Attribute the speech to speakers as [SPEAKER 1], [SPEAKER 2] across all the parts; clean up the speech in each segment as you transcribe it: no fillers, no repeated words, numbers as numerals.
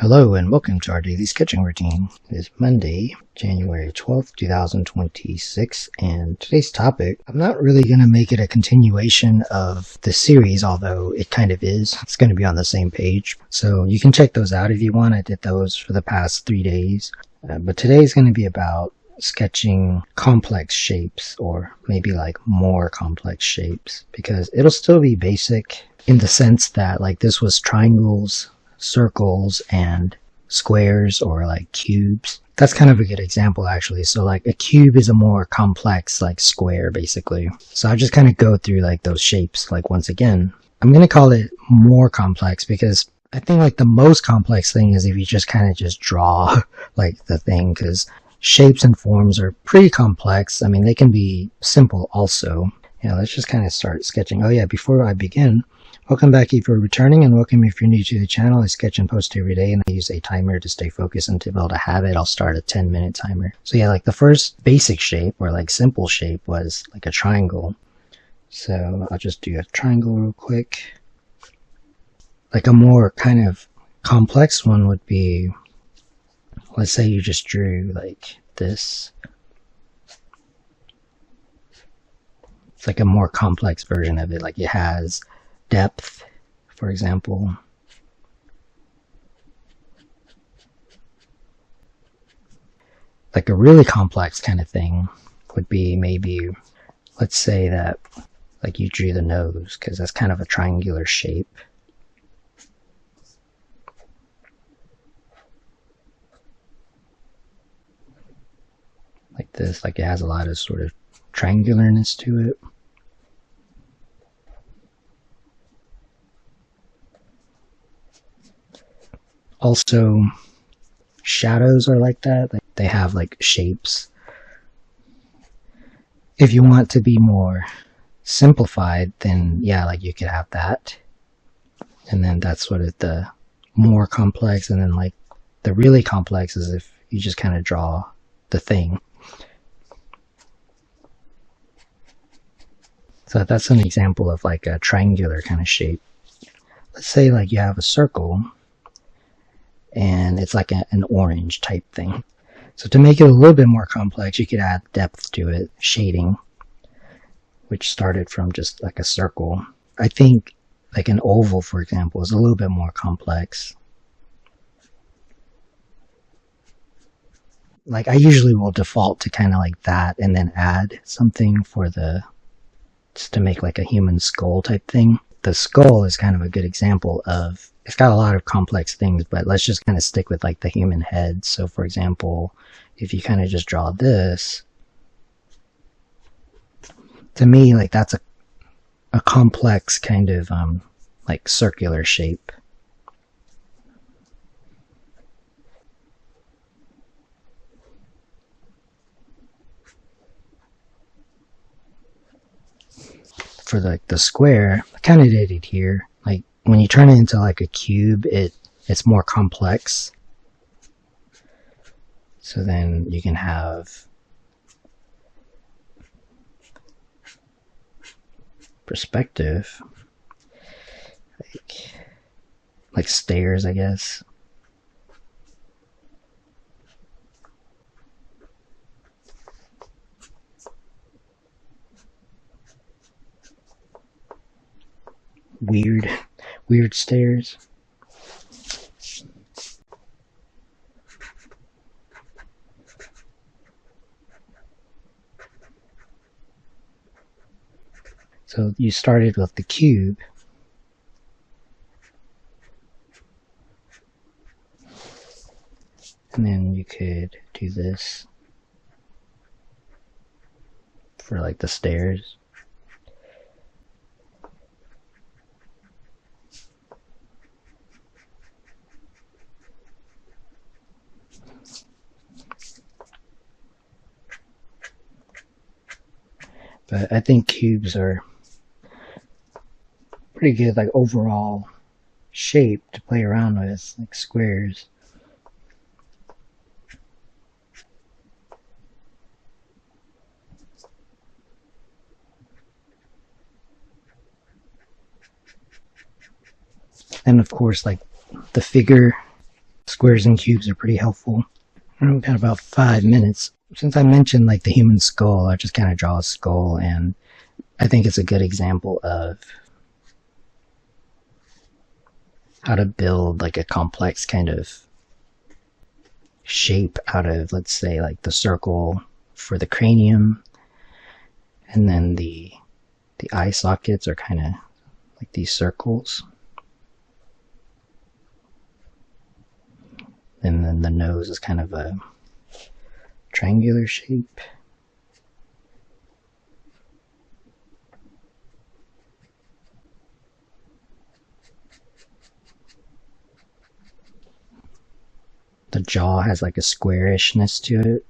[SPEAKER 1] Hello and welcome to our daily sketching routine. It is Monday, January 12th, 2026, and today's topic, I'm not really going to make it a continuation of the series, although it kind of is. It's going to be on the same page, so you can check those out if you want. I did those for the past 3 days, but today is going to be about sketching complex shapes, or maybe like more complex shapes, because it'll still be basic in the sense that like this was triangles, circles, and squares, or like cubes. That's kind of a good example actually. So like a cube is a more complex like square basically. So I just kind of go through like those shapes like once again. I'm going to call it more complex because I think like the most complex thing is if you just kind of just draw like the thing, because shapes and forms are pretty complex. I mean, they can be simple also. Yeah, let's just kind of start sketching. Oh yeah, before I begin, welcome back if you're returning, and welcome if you're new to the channel. I sketch and post every day, and I use a timer to stay focused and to build a habit. I'll start a 10-minute timer. So yeah, like the first basic shape, or like simple shape, was like a triangle. So I'll just do a triangle real quick. Like a more kind of complex one would be, let's say you just drew like this. It's like a more complex version of it. Like it has depth, for example. Like a really complex kind of thing would be maybe, let's say that like you drew the nose, because that's kind of a triangular shape. Like this, like it has a lot of sort of triangularness to it. Also, shadows are like that. Like they have like shapes. If you want to be more simplified, then yeah, like you could have that. And then that's sort of the more complex. And then like the really complex is if you just kind of draw the thing. So that's an example of like a triangular kind of shape. Let's say like you have a circle and it's like an orange type thing. So to make it a little bit more complex, you could add depth to it, shading, which started from just like a circle. I think like an oval, for example, is a little bit more complex. Like I usually will default to kind of like that and then add something for the, just to make like a human skull type thing. The skull is kind of a good example of, it's got a lot of complex things, but let's just kind of stick with like the human head. So for example, if you kind of just draw this, to me, like that's a complex kind of like circular shape. For the square, I kind of did it here. Like when you turn it into like a cube, it's more complex. So then you can have perspective, like stairs, I guess. Weird stairs. So you started with the cube, and then you could do this for like the stairs. But I think cubes are pretty good, like overall shape to play around with, like squares. And of course, like the figure squares and cubes are pretty helpful. We've got about 5 minutes. Since I mentioned like the human skull, I just kind of draw a skull, and I think it's a good example of how to build like a complex kind of shape out of, let's say, like the circle for the cranium, and then the eye sockets are kind of like these circles, and then the nose is kind of a triangular shape. The jaw has like a squarishness to it.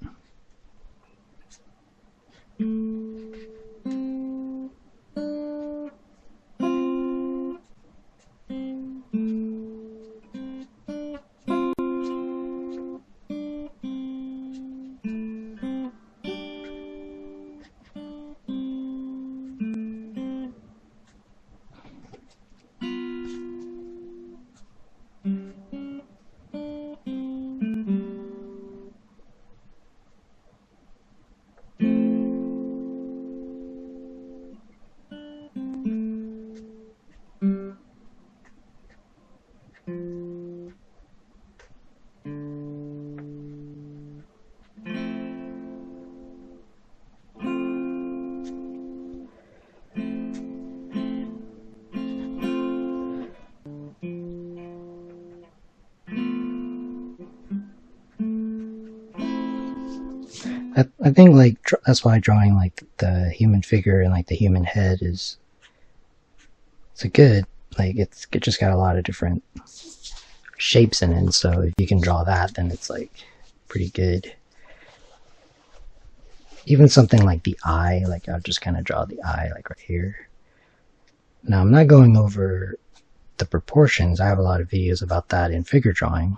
[SPEAKER 1] I think like that's why drawing like the human figure and like the human head it's a good, like it just got a lot of different shapes in it, and so if you can draw that, then it's like pretty good. Even something like the eye, like I'll just kind of draw the eye like right here. Now I'm not going over the proportions. I have a lot of videos about that in figure drawing,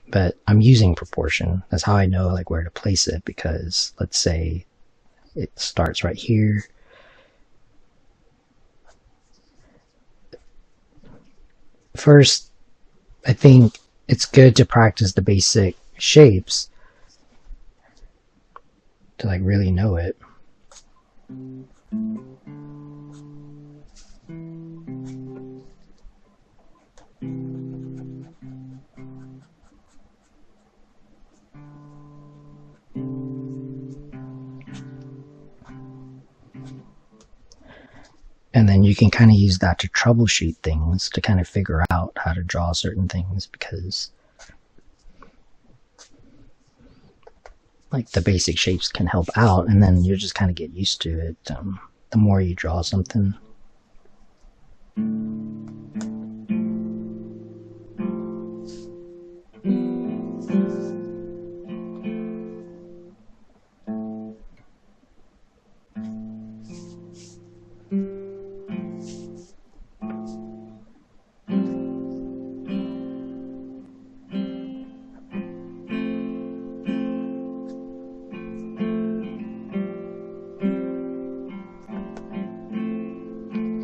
[SPEAKER 1] but I'm using proportion. That's how I know like where to place it, because let's say it starts right here. First, I think it's good to practice the basic shapes to like really know it. And then you can kind of use that to troubleshoot things, to kind of figure out how to draw certain things, because like the basic shapes can help out, and then you just kind of get used to it the more you draw something.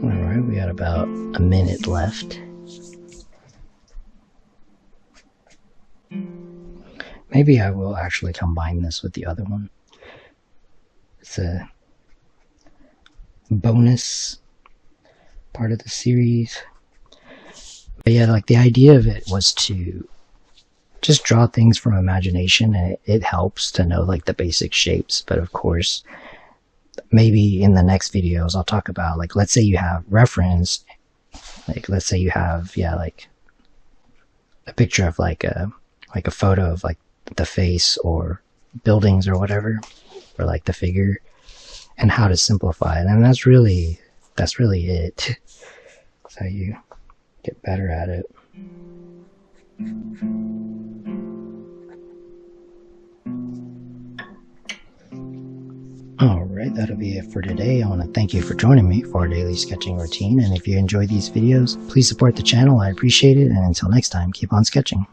[SPEAKER 1] Alright, we got about a minute left. Maybe I will actually combine this with the other one. It's a bonus part of the series. But yeah, like the idea of it was to just draw things from imagination, and it helps to know like the basic shapes. But of course, maybe in the next videos I'll talk about, like, let's say you have reference, like let's say you have like a picture of like a photo of like the face or buildings or whatever, or like the figure, and how to simplify it. And that's really it. That's how you get better at it. Alright, that'll be it for today. I want to thank you for joining me for our daily sketching routine, and if you enjoy these videos, please support the channel. I appreciate it, and until next time, keep on sketching.